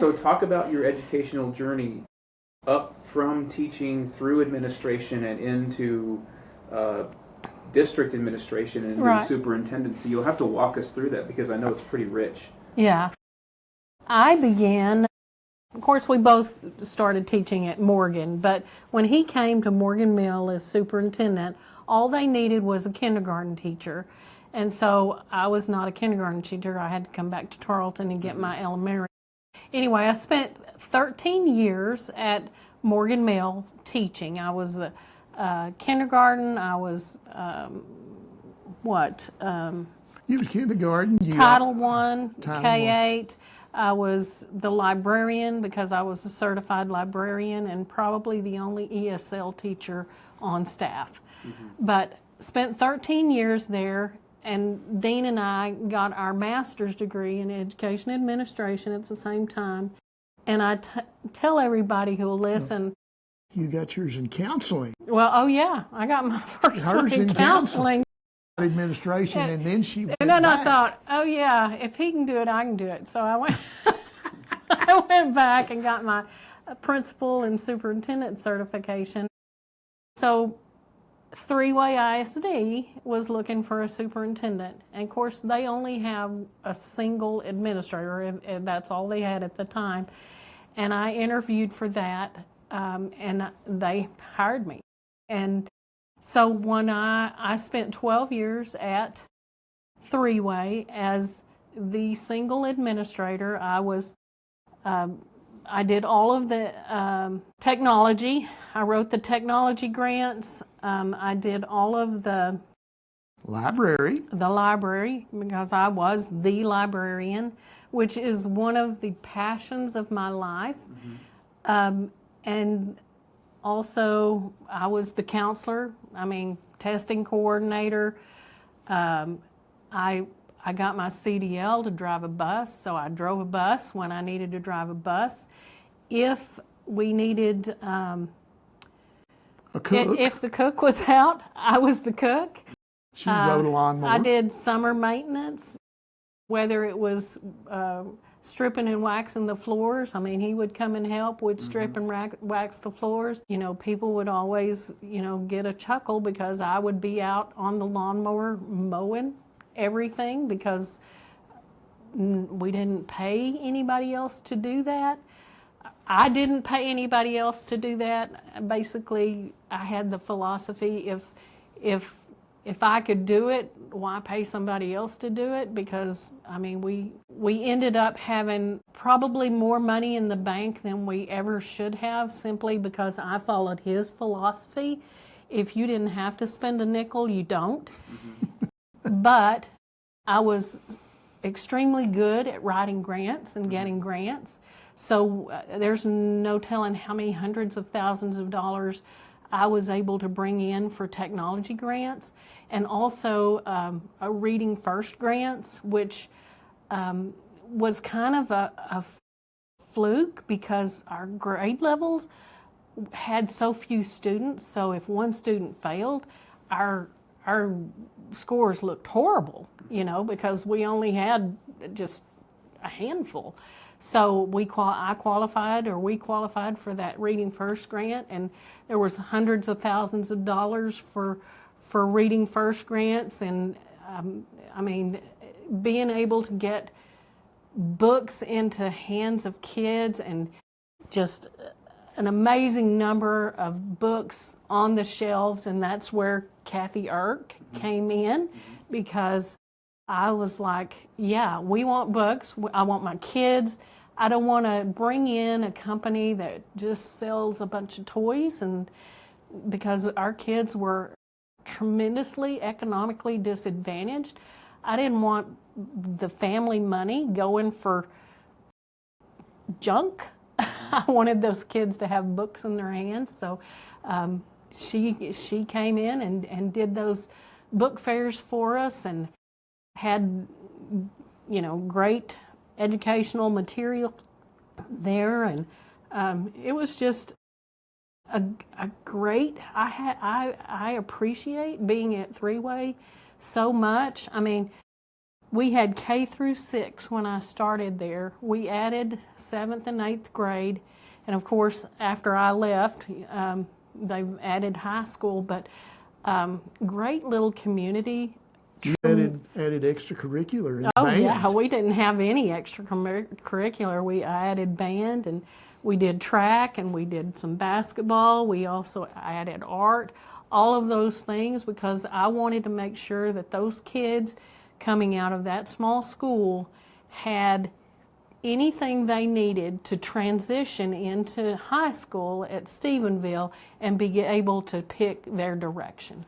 So talk about your educational journey up from teaching through administration and into uh, district administration and into superintendency. You'll have to walk us through that because I know it's pretty rich. Yeah. I began, of course, we both started teaching at Morgan, but when he came to Morgan Mill as superintendent, all they needed was a kindergarten teacher. And so I was not a kindergarten teacher. I had to come back to Tarleton and get my elementary. Anyway, I spent 13 years at Morgan Mill teaching. I was a kindergarten. I was You was kindergarten. Title I, K-8. I was the librarian because I was a certified librarian and probably the only ESL teacher on staff. But spent 13 years there, and Dean and I got our master's degree in education administration at the same time. And I tell everybody who will listen. You got yours in counseling. Well, oh yeah, I got my first one in counseling. Administration, and then she went And then back. I thought, oh yeah, if he can do it, I can do it. So I went, I went back and got my principal and superintendent certification. So Three-Way ISD was looking for a superintendent. And of course, they only have a single administrator, and that's all they had at the time. And I interviewed for that, and they hired me. And so when I spent 12 years at Three-Way as the single administrator. I did all of the technology. I wrote the technology grants. I did all of the library because I was the librarian, which is one of the passions of my life. And also, I was the counselor, testing coordinator. I got my CDL to drive a bus, so I drove a bus when I needed to drive a bus. If we needed, a cook. If the cook was out, I was the cook. She rode a lawnmower. I did summer maintenance, whether it was stripping and waxing the floors. He would come and help. We'd strip and wax the floors. People would always, get a chuckle because I would be out on the lawnmower mowing everything because we didn't pay anybody else to do that. I didn't pay anybody else to do that. Basically, I had the philosophy if I could do it, why pay somebody else to do it? Because, we ended up having probably more money in the bank than we ever should have simply because I followed his philosophy. If you didn't have to spend a nickel, you don't. But I was extremely good at writing grants and getting grants. So there's no telling how many hundreds of thousands of dollars I was able to bring in for technology grants, and also a Reading First grants, which was kind of a fluke because our grade levels had so few students. So if one student failed, our scores looked horrible, because we only had just a handful. So we qualified for that Reading First grant, and there was hundreds of thousands of dollars for Reading First grants, and being able to get books into hands of kids and just an amazing number of books on the shelves, and that's where Kathy Irk came in because I was like, yeah, we want books. I want my kids. I don't want to bring in a company that just sells a bunch of toys, and because our kids were tremendously economically disadvantaged, I didn't want the family money going for junk. I wanted those kids to have books in their hands. So she came in and did those book fairs for us and had great educational material there, and it was just a great. I appreciate being at Three-Way so much. we had K through 6 when I started there. We added 7th and 8th grade, and of course, after I left, they added high school, but great little community. You added extracurricular in Oh band. yeah, we didn't have any extracurricular. We added band, and we did track, and we did some basketball. We also added art, all of those things, because I wanted to make sure that those kids coming out of that small school had anything they needed to transition into high school at Stephenville and be able to pick their direction.